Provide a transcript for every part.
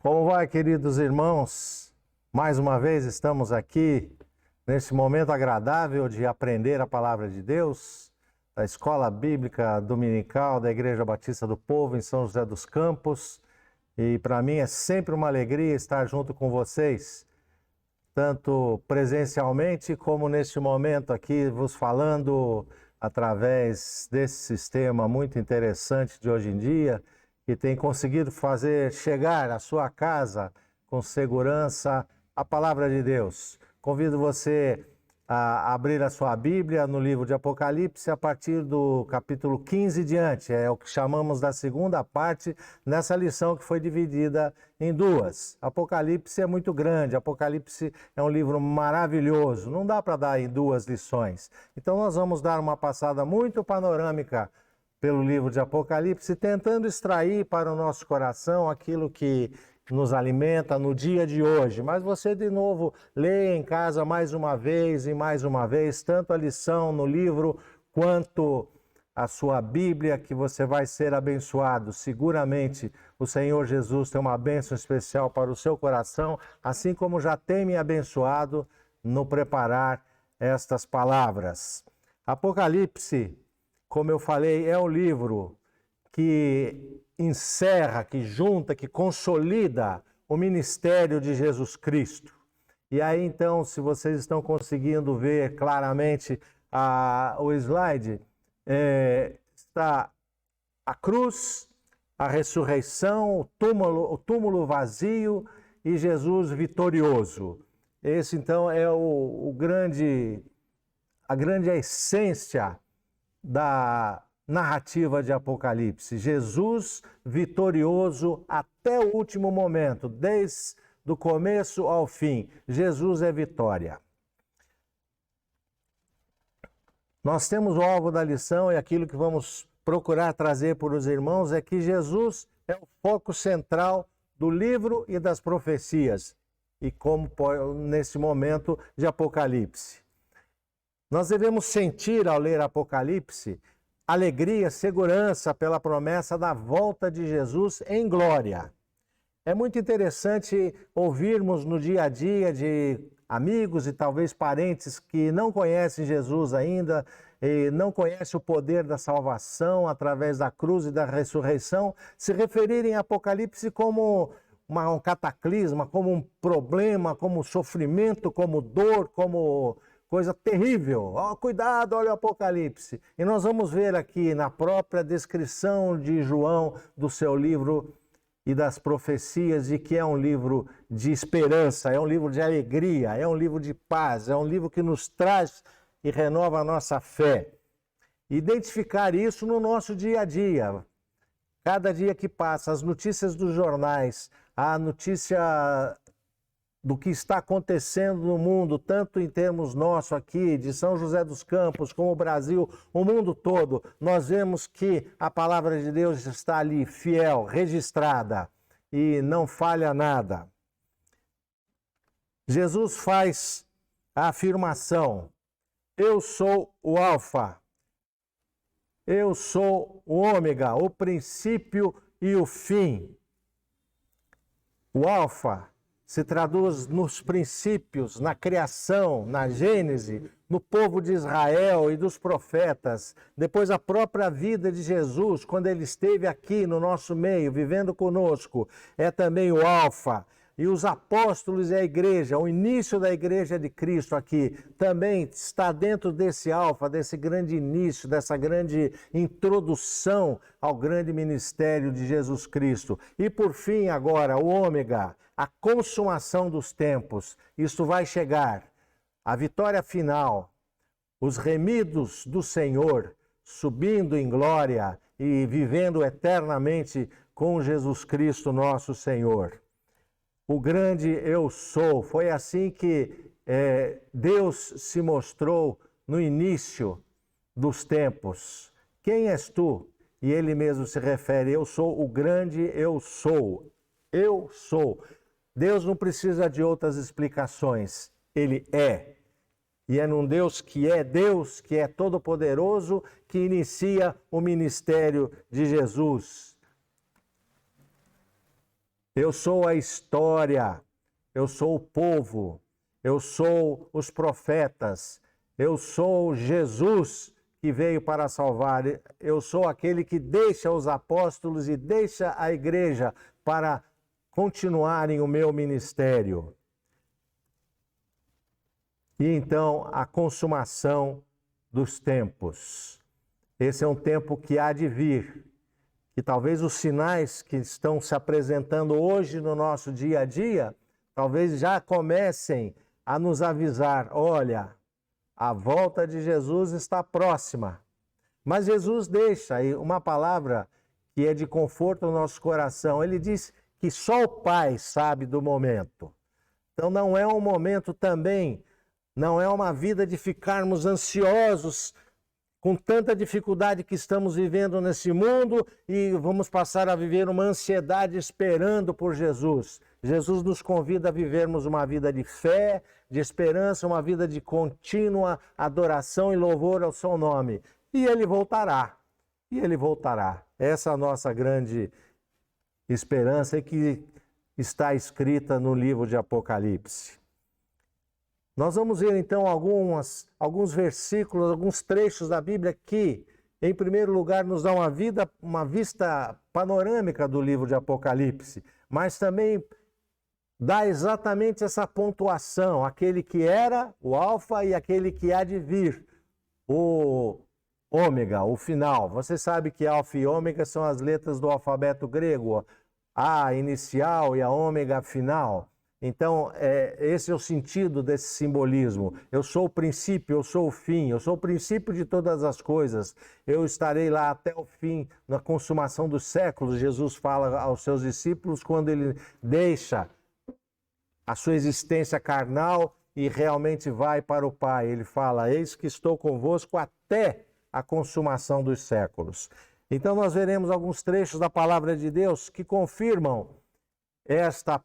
Como vai, queridos irmãos? Mais uma vez estamos aqui nesse momento agradável de aprender a palavra de Deus, da Escola Bíblica Dominical da Igreja Batista do Povo em São José dos Campos. E para mim é sempre uma alegria estar junto com vocês, tanto presencialmente como neste momento aqui vos falando através desse sistema muito interessante de hoje em dia, que tem conseguido fazer chegar à sua casa com segurança a palavra de Deus. Convido você a abrir a sua Bíblia no livro de Apocalipse a partir do capítulo 15 diante. É o que chamamos da segunda parte nessa lição que foi dividida em duas. Apocalipse é muito grande, Apocalipse é um livro maravilhoso, não dá para dar em duas lições. Então nós vamos dar uma passada muito panorâmica pelo livro de Apocalipse, tentando extrair para o nosso coração aquilo que nos alimenta no dia de hoje. Mas você, de novo, leia em casa mais uma vez e mais uma vez, tanto a lição no livro quanto a sua Bíblia, que você vai ser abençoado. Seguramente o Senhor Jesus tem uma bênção especial para o seu coração, assim como já tem me abençoado no preparar estas palavras. Apocalipse, como eu falei, é o livro que encerra, que junta, que consolida o ministério de Jesus Cristo. E aí, então, se vocês estão conseguindo ver claramente o slide, está a cruz, a ressurreição, o túmulo vazio e Jesus vitorioso. Esse, então, é a grande essência da narrativa de Apocalipse. Jesus vitorioso até o último momento, desde o começo ao fim. Jesus é vitória. Nós temos o alvo da lição e aquilo que vamos procurar trazer para os irmãos é que Jesus é o foco central do livro e das profecias, e como nesse momento de Apocalipse. Nós devemos sentir, ao ler Apocalipse, alegria, segurança pela promessa da volta de Jesus em glória. É muito interessante ouvirmos no dia a dia de amigos e talvez parentes que não conhecem Jesus ainda, e não conhecem o poder da salvação através da cruz e da ressurreição, se referirem a Apocalipse como um cataclisma, como um problema, como sofrimento, como dor, como coisa terrível. Cuidado, olha o Apocalipse. E nós vamos ver aqui na própria descrição de João do seu livro e das profecias de que é um livro de esperança, é um livro de alegria, é um livro de paz, é um livro que nos traz e renova a nossa fé. Identificar isso no nosso dia a dia. Cada dia que passa, as notícias dos jornais, a notícia do que está acontecendo no mundo, tanto em termos nosso aqui, de São José dos Campos, como o Brasil, o mundo todo, nós vemos que a palavra de Deus está ali, fiel, registrada, e não falha nada. Jesus faz a afirmação: eu sou o Alfa, eu sou o Ômega, o princípio e o fim. O Alfa se traduz nos princípios, na criação, na Gênese, no povo de Israel e dos profetas. Depois a própria vida de Jesus, quando ele esteve aqui no nosso meio, vivendo conosco, é também o Alfa. E os apóstolos e a igreja, o início da igreja de Cristo aqui, também está dentro desse Alfa, desse grande início, dessa grande introdução ao grande ministério de Jesus Cristo. E por fim agora, o Ômega, a consumação dos tempos. Isto vai chegar, a vitória final, os remidos do Senhor subindo em glória e vivendo eternamente com Jesus Cristo nosso Senhor. O grande eu sou, foi assim que Deus se mostrou no início dos tempos. Quem és tu? E ele mesmo se refere: eu sou o grande eu sou. Eu sou. Deus não precisa de outras explicações. Ele é. E é num Deus, que é todo-poderoso, que inicia o ministério de Jesus. Eu sou a história, eu sou o povo, eu sou os profetas, eu sou Jesus que veio para salvar, eu sou aquele que deixa os apóstolos e deixa a igreja para continuarem o meu ministério. E então a consumação dos tempos. Esse é um tempo que há de vir, que talvez os sinais que estão se apresentando hoje no nosso dia a dia, talvez já comecem a nos avisar, olha, a volta de Jesus está próxima. Mas Jesus deixa aí uma palavra que é de conforto ao nosso coração. Ele diz que só o Pai sabe do momento. Então não é um momento também, não é uma vida de ficarmos ansiosos com tanta dificuldade que estamos vivendo nesse mundo e vamos passar a viver uma ansiedade esperando por Jesus. Jesus nos convida a vivermos uma vida de fé, de esperança, uma vida de contínua adoração e louvor ao seu nome. E ele voltará. E ele voltará. Essa é a nossa grande esperança que está escrita no livro de Apocalipse. Nós vamos ver então alguns versículos, alguns trechos da Bíblia que, em primeiro lugar, nos dão uma vista panorâmica do livro de Apocalipse, mas também dá exatamente essa pontuação, aquele que era, o alfa, e aquele que há de vir, o ômega, o final. Você sabe que alfa e ômega são as letras do alfabeto grego, a inicial e a ômega final. Então, esse é o sentido desse simbolismo. Eu sou o princípio, eu sou o fim, eu sou o princípio de todas as coisas. Eu estarei lá até o fim, na consumação dos séculos. Jesus fala aos seus discípulos quando ele deixa a sua existência carnal e realmente vai para o Pai. Ele fala, eis que estou convosco até a consumação dos séculos. Então, nós veremos alguns trechos da palavra de Deus que confirmam esta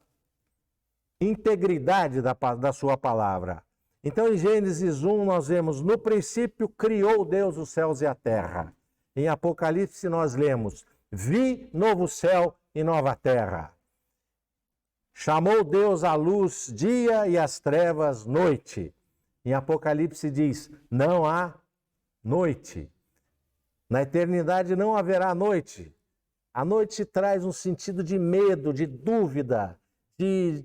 integridade da sua palavra. Então, em Gênesis 1, nós vemos, no princípio criou Deus os céus e a terra. Em Apocalipse, nós lemos, vi novo céu e nova terra. Chamou Deus a luz dia e as trevas noite. Em Apocalipse diz, não há noite. Na eternidade não haverá noite. A noite traz um sentido de medo, de dúvida,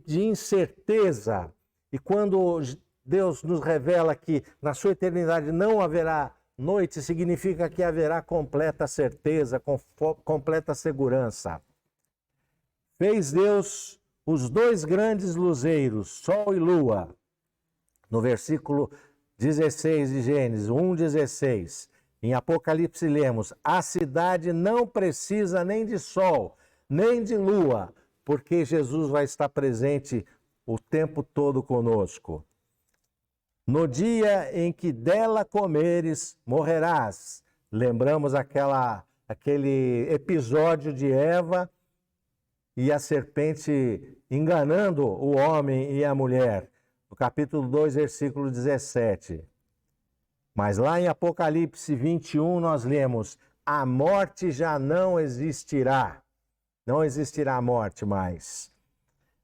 de incerteza. E quando Deus nos revela que na sua eternidade não haverá noite, significa que haverá completa certeza, completa segurança. Fez Deus os dois grandes luzeiros, sol e lua. No versículo 16 de Gênesis 1:16. Em Apocalipse lemos, a cidade não precisa nem de sol, nem de lua, porque Jesus vai estar presente o tempo todo conosco. No dia em que dela comeres, morrerás. Lembramos aquele episódio de Eva e a serpente enganando o homem e a mulher. No capítulo 2, versículo 17. Mas lá em Apocalipse 21 nós lemos, a morte já não existirá. Não existirá a morte mais.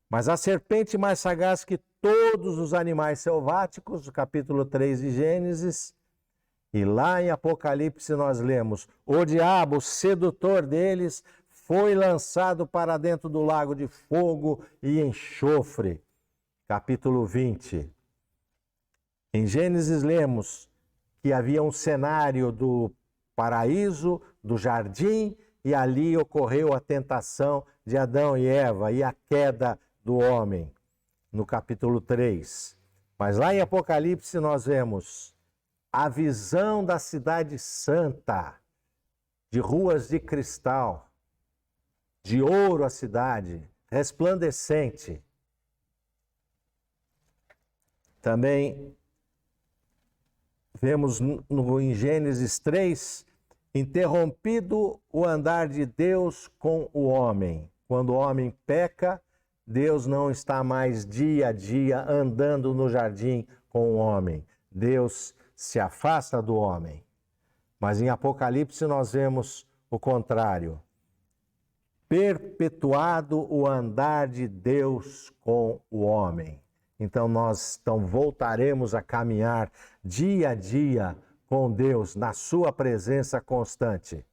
Mas a serpente mais sagaz que todos os animais selváticos, capítulo 3 de Gênesis, e lá em Apocalipse nós lemos, o diabo, sedutor deles, foi lançado para dentro do lago de fogo e enxofre, capítulo 20. Em Gênesis lemos que havia um cenário do paraíso, do jardim, e ali ocorreu a tentação de Adão e Eva e a queda do homem, no capítulo 3. Mas lá em Apocalipse nós vemos a visão da cidade santa, de ruas de cristal, de ouro a cidade, resplandecente. Também vemos em Gênesis 3, interrompido o andar de Deus com o homem. Quando o homem peca, Deus não está mais dia a dia andando no jardim com o homem. Deus se afasta do homem. Mas em Apocalipse nós vemos o contrário. perpetuado o andar de Deus com o homem. Então nós voltaremos a caminhar dia a dia com Deus, na sua presença constante.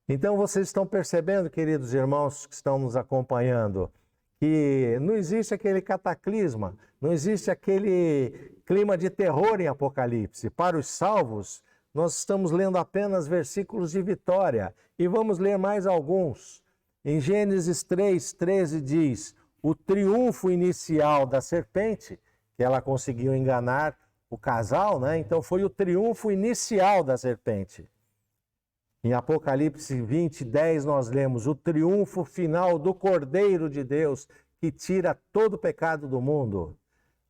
Então vocês estão percebendo, queridos irmãos que estão nos acompanhando, que não existe aquele cataclisma, não existe aquele clima de terror em Apocalipse. Para os salvos, nós estamos lendo apenas versículos de vitória e vamos ler mais alguns. Em Gênesis 3:13 diz: o triunfo inicial da serpente, que ela conseguiu enganar o casal, né? Então foi o triunfo inicial da serpente. Em Apocalipse 20:10 nós lemos o triunfo final do Cordeiro de Deus, que tira todo o pecado do mundo.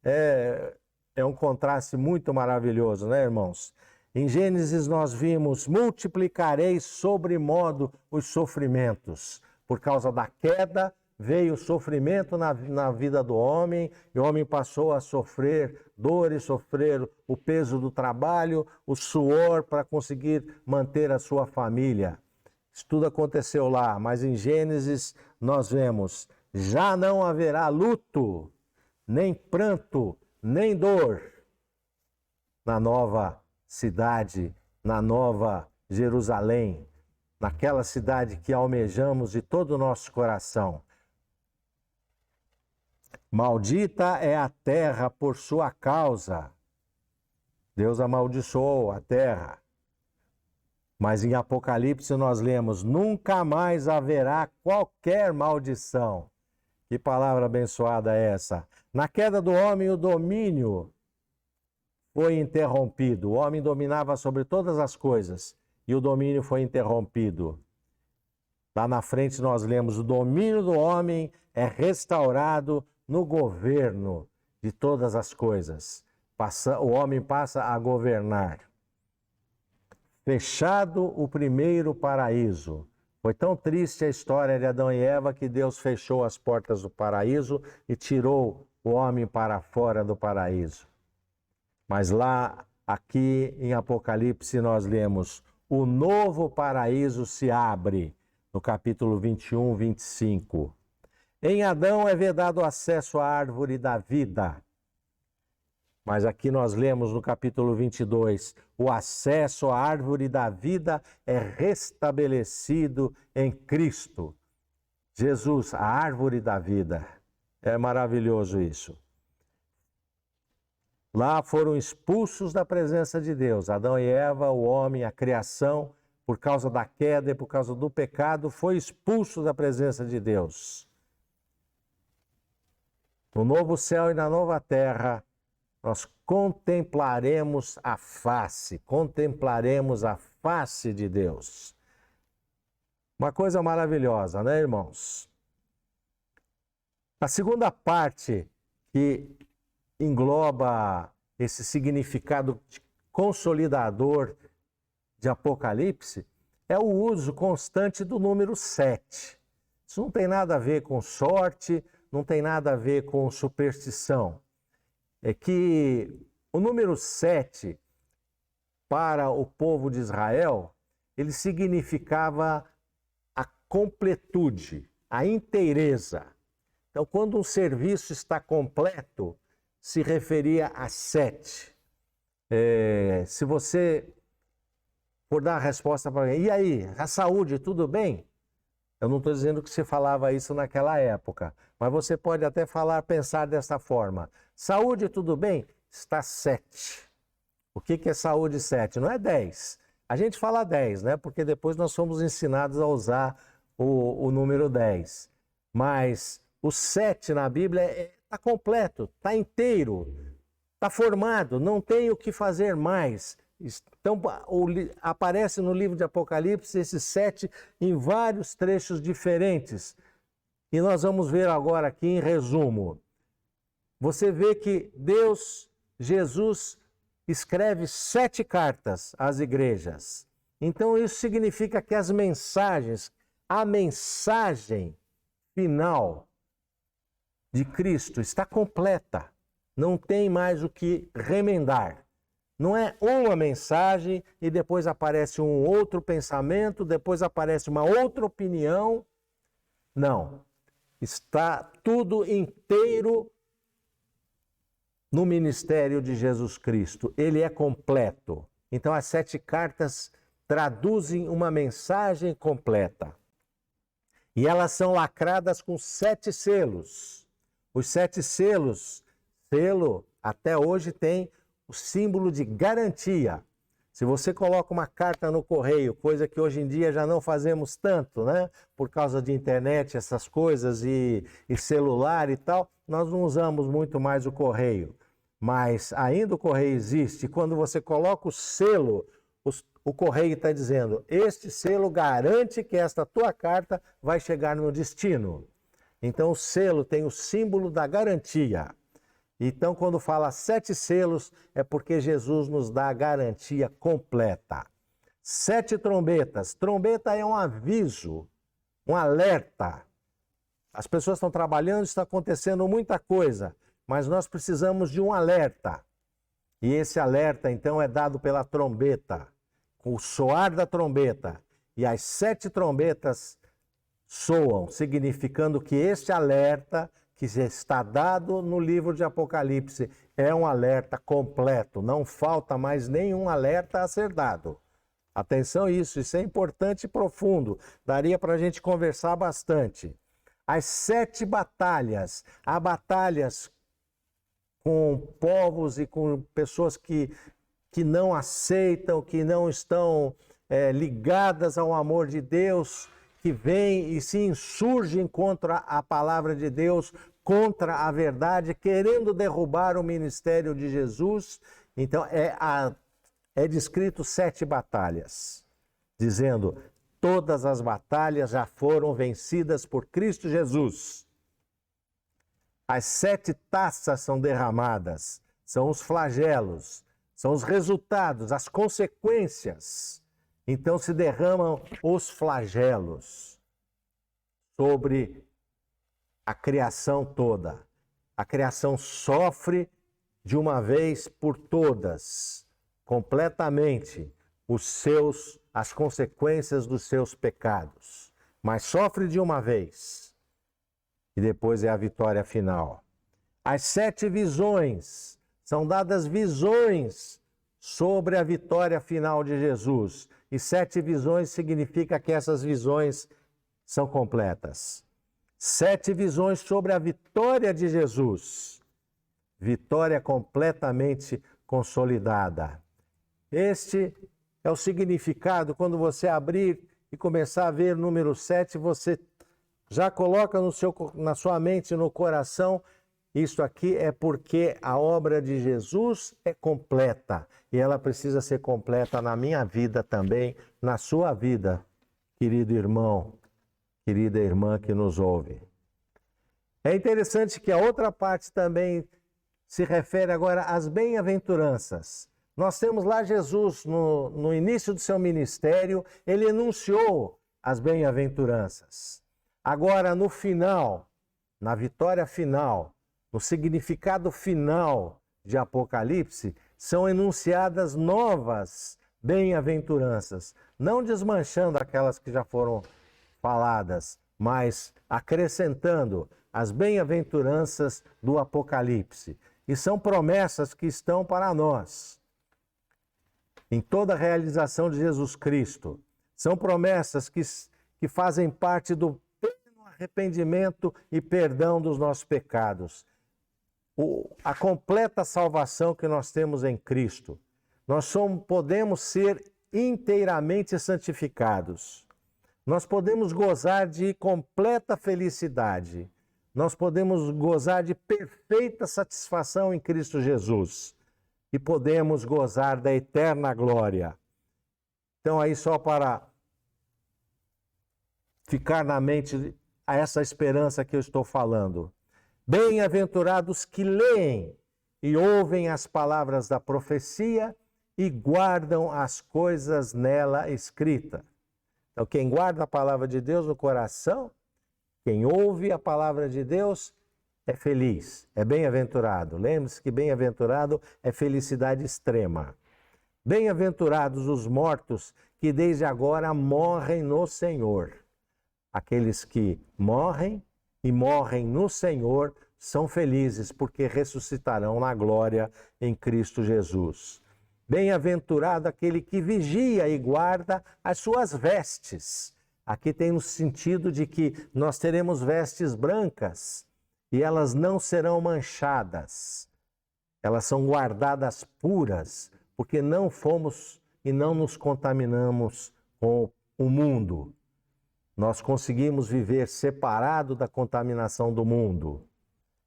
É um contraste muito maravilhoso, né, irmãos? Em Gênesis nós vimos: multiplicarei sobremodo os sofrimentos. Por causa da queda, veio o sofrimento na vida do homem, e o homem passou a sofrer dores, sofrer o peso do trabalho, o suor para conseguir manter a sua família. Isso tudo aconteceu lá, mas em Gênesis nós vemos: já não haverá luto, nem pranto, nem dor na nova cidade, na nova Jerusalém, naquela cidade que almejamos de todo o nosso coração. Maldita é a terra por sua causa. Deus amaldiçoou a terra. Mas em Apocalipse nós lemos: nunca mais haverá qualquer maldição. Que palavra abençoada é essa? Na queda do homem, o domínio foi interrompido. O homem dominava sobre todas as coisas e o domínio foi interrompido. Lá na frente nós lemos: o domínio do homem é restaurado no governo de todas as coisas. O homem passa a governar. Fechado o primeiro paraíso. Foi tão triste a história de Adão e Eva que Deus fechou as portas do paraíso e tirou o homem para fora do paraíso. Mas lá, aqui em Apocalipse, nós lemos: o novo paraíso se abre, no capítulo 21, 25. Em Adão é vedado acesso à árvore da vida. Mas aqui nós lemos no capítulo 22, o acesso à árvore da vida é restabelecido em Cristo. Jesus, a árvore da vida. É maravilhoso isso. Lá foram expulsos da presença de Deus. Adão e Eva, o homem, a criação, por causa da queda e por causa do pecado, foi expulso da presença de Deus. No novo céu e na nova terra, nós contemplaremos a face de Deus. Uma coisa maravilhosa, né, irmãos? A segunda parte que engloba esse significado consolidador de Apocalipse é o uso constante do número 7. Isso não tem nada a ver com sorte, não tem nada a ver com superstição. É que o número 7, para o povo de Israel, ele significava a completude, a inteireza. Então, quando um serviço está completo, se referia a 7. Se você for dar a resposta para alguém: e aí, a saúde, tudo bem? Eu não estou dizendo que se falava isso naquela época, mas você pode até pensar dessa forma: saúde, tudo bem? Está 7. O que é saúde 7? Não é 10. A gente fala 10, né? Porque depois nós fomos ensinados a usar o número 10. Mas o 7 na Bíblia está completo, está inteiro, está formado, não tem o que fazer mais. Então, aparece no livro de Apocalipse esse 7 em vários trechos diferentes. E nós vamos ver agora aqui em resumo. Você vê que Jesus, escreve 7 cartas às igrejas. Então, isso significa que a mensagem final de Cristo está completa. Não tem mais o que remendar. Não é uma mensagem e depois aparece um outro pensamento, depois aparece uma outra opinião. Não. Está tudo inteiro no ministério de Jesus Cristo. Ele é completo. Então, as 7 cartas traduzem uma mensagem completa. E elas são lacradas com 7 selos. Os 7 selos, selo até hoje tem o símbolo de garantia. Se você coloca uma carta no correio, coisa que hoje em dia já não fazemos tanto, né? Por causa de internet, essas coisas e celular e tal, nós não usamos muito mais o correio. Mas ainda o correio existe. Quando você coloca o selo, o correio está dizendo: este selo garante que esta tua carta vai chegar no destino. Então o selo tem o símbolo da garantia. Então, quando fala 7 selos, é porque Jesus nos dá a garantia completa. 7 trombetas. Trombeta é um aviso, um alerta. As pessoas estão trabalhando, está acontecendo muita coisa, mas nós precisamos de um alerta. E esse alerta, então, é dado pela trombeta, com o soar da trombeta. E as 7 trombetas soam, significando que este alerta que está dado no livro de Apocalipse é um alerta completo, não falta mais nenhum alerta a ser dado. Atenção isso é importante e profundo, daria para a gente conversar bastante. As 7 batalhas, há batalhas com povos e com pessoas que não aceitam, que não estão ligadas ao amor de Deus, que vêm e se insurgem contra a palavra de Deus, contra a verdade, querendo derrubar o ministério de Jesus. Então, é descrito 7 batalhas, dizendo: todas as batalhas já foram vencidas por Cristo Jesus. As 7 taças são derramadas, são os flagelos, são os resultados, as consequências. Então se derramam os flagelos sobre a criação toda. A criação sofre de uma vez por todas, completamente, as consequências dos seus pecados. Mas sofre de uma vez. E depois é a vitória final. As 7 visões, são dadas visões sobre a vitória final de Jesus. E 7 visões significa que essas visões são completas. 7 visões sobre a vitória de Jesus. Vitória completamente consolidada. Este é o significado. Quando você abrir e começar a ver o número 7, você já coloca na sua mente e no coração: isto aqui é porque a obra de Jesus é completa. E ela precisa ser completa na minha vida também, na sua vida, querido irmão, querida irmã que nos ouve. É interessante que a outra parte também se refere agora às bem-aventuranças. Nós temos lá Jesus, no início do seu ministério, ele enunciou as bem-aventuranças. Agora, no final, na vitória final, no significado final de Apocalipse, são enunciadas novas bem-aventuranças, não desmanchando aquelas que já foram faladas, mas acrescentando as bem-aventuranças do Apocalipse. E são promessas que estão para nós, em toda a realização de Jesus Cristo. São promessas que fazem parte do pleno arrependimento e perdão dos nossos pecados. A completa salvação que nós temos em Cristo. Nós podemos ser inteiramente santificados. Nós podemos gozar de completa felicidade. Nós podemos gozar de perfeita satisfação em Cristo Jesus. E podemos gozar da eterna glória. Então, aí só para ficar na mente essa esperança que eu estou falando. Bem-aventurados que leem e ouvem as palavras da profecia e guardam as coisas nela escritas. Então, quem guarda a palavra de Deus no coração, quem ouve a palavra de Deus, é feliz, é bem-aventurado. Lembre-se que bem-aventurado é felicidade extrema. Bem-aventurados os mortos que desde agora morrem no Senhor. Aqueles que morrem e morrem no Senhor são felizes, porque ressuscitarão na glória em Cristo Jesus. Bem-aventurado aquele que vigia e guarda as suas vestes. Aqui tem no sentido de que nós teremos vestes brancas e elas não serão manchadas. Elas são guardadas puras, porque não fomos e não nos contaminamos com o mundo. Nós conseguimos viver separado da contaminação do mundo.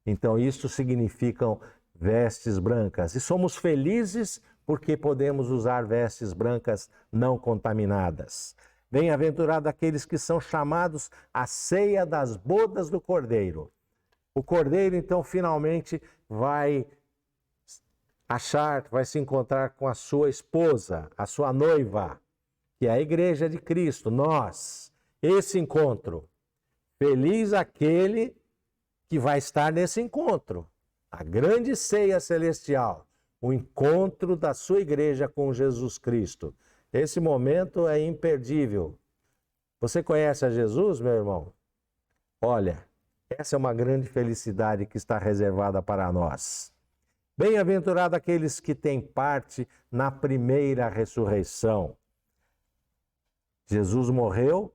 Então, isso significam vestes brancas. E somos felizes porque podemos usar vestes brancas não contaminadas. Bem-aventurado aqueles que são chamados à ceia das bodas do Cordeiro. O Cordeiro, então, finalmente vai se encontrar com a sua esposa, a sua noiva, que é a igreja de Cristo, nós. Esse encontro. Feliz aquele que vai estar nesse encontro. A grande ceia celestial. O encontro da sua igreja com Jesus Cristo. Esse momento é imperdível. Você conhece a Jesus, meu irmão? Olha, essa é uma grande felicidade que está reservada para nós. Bem-aventurado aqueles que têm parte na primeira ressurreição. Jesus morreu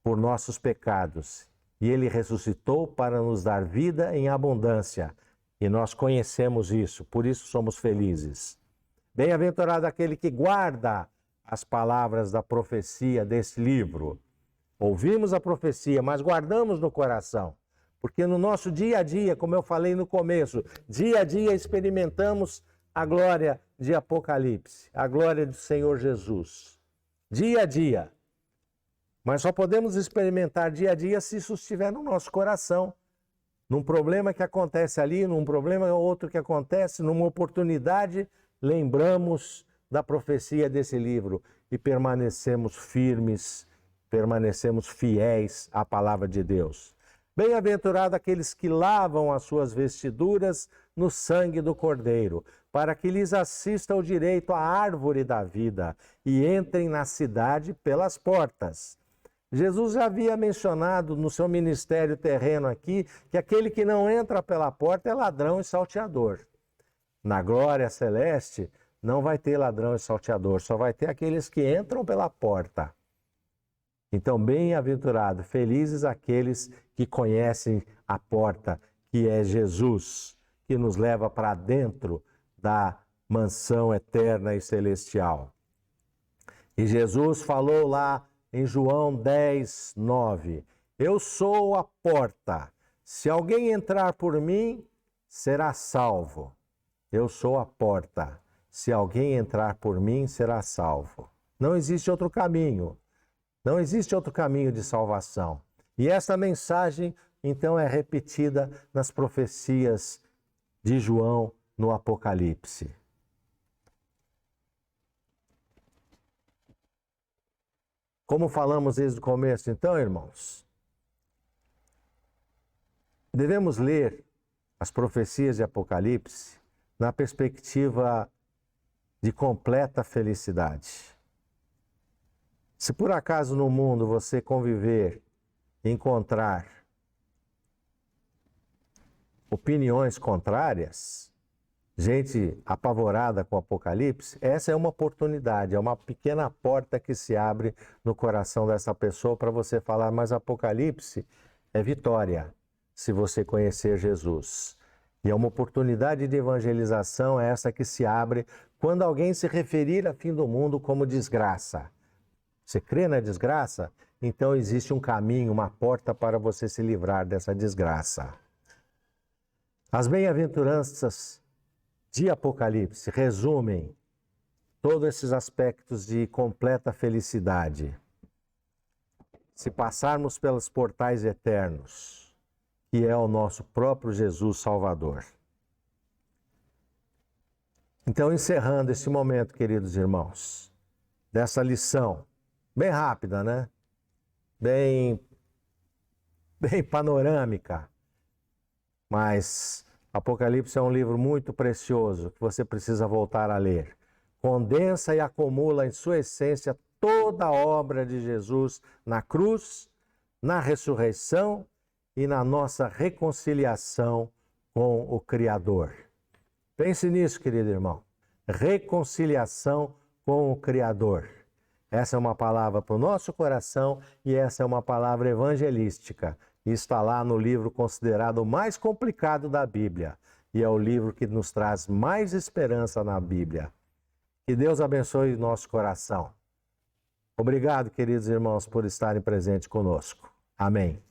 por nossos pecados e ele ressuscitou para nos dar vida em abundância. E nós conhecemos isso, por isso somos felizes. Bem-aventurado aquele que guarda as palavras da profecia desse livro. Ouvimos a profecia, mas guardamos no coração. Porque no nosso dia a dia, como eu falei no começo, dia a dia experimentamos a glória de Apocalipse, a glória do Senhor Jesus. Dia a dia. Mas só podemos experimentar dia a dia se isso estiver no nosso coração. Num problema que acontece ali, num problema outro que acontece, numa oportunidade, lembramos da profecia desse livro e permanecemos firmes, permanecemos fiéis à palavra de Deus. Bem-aventurado aqueles que lavam as suas vestiduras no sangue do Cordeiro, para que lhes assista o direito à árvore da vida e entrem na cidade pelas portas. Jesus já havia mencionado no seu ministério terreno aqui que aquele que não entra pela porta é ladrão e salteador. Na glória celeste não vai ter ladrão e salteador, só vai ter aqueles que entram pela porta. Então, bem-aventurado, felizes aqueles que conhecem a porta, que é Jesus, que nos leva para dentro da mansão eterna e celestial. E Jesus falou lá em João 10, 9, eu sou a porta, se alguém entrar por mim, será salvo. Eu sou a porta, se alguém entrar por mim, será salvo. Não existe outro caminho, não existe outro caminho de salvação. E essa mensagem, então, é repetida nas profecias de João no Apocalipse. Como falamos desde o começo, então, irmãos, devemos ler as profecias de Apocalipse na perspectiva de completa felicidade. Se por acaso no mundo você conviver, encontrar opiniões contrárias, gente apavorada com o Apocalipse, essa é uma oportunidade, é uma pequena porta que se abre no coração dessa pessoa para você falar, mas Apocalipse é vitória, se você conhecer Jesus. E é uma oportunidade de evangelização essa que se abre quando alguém se referir a fim do mundo como desgraça. Você crê na desgraça? Então existe um caminho, uma porta para você se livrar dessa desgraça. As bem-aventuranças de Apocalipse resumem todos esses aspectos de completa felicidade. Se passarmos pelos portais eternos, que é o nosso próprio Jesus Salvador. Então, encerrando esse momento, queridos irmãos, dessa lição, bem rápida, né? Bem panorâmica, mas Apocalipse é um livro muito precioso que você precisa voltar a ler, condensa e acumula em sua essência toda a obra de Jesus na cruz, na ressurreição e na nossa reconciliação com o Criador. Pense nisso, querido irmão. Reconciliação com o Criador. Essa é uma palavra para o nosso coração e essa é uma palavra evangelística. Está lá no livro considerado o mais complicado da Bíblia. E é o livro que nos traz mais esperança na Bíblia. Que Deus abençoe o nosso coração. Obrigado, queridos irmãos, por estarem presentes conosco. Amém.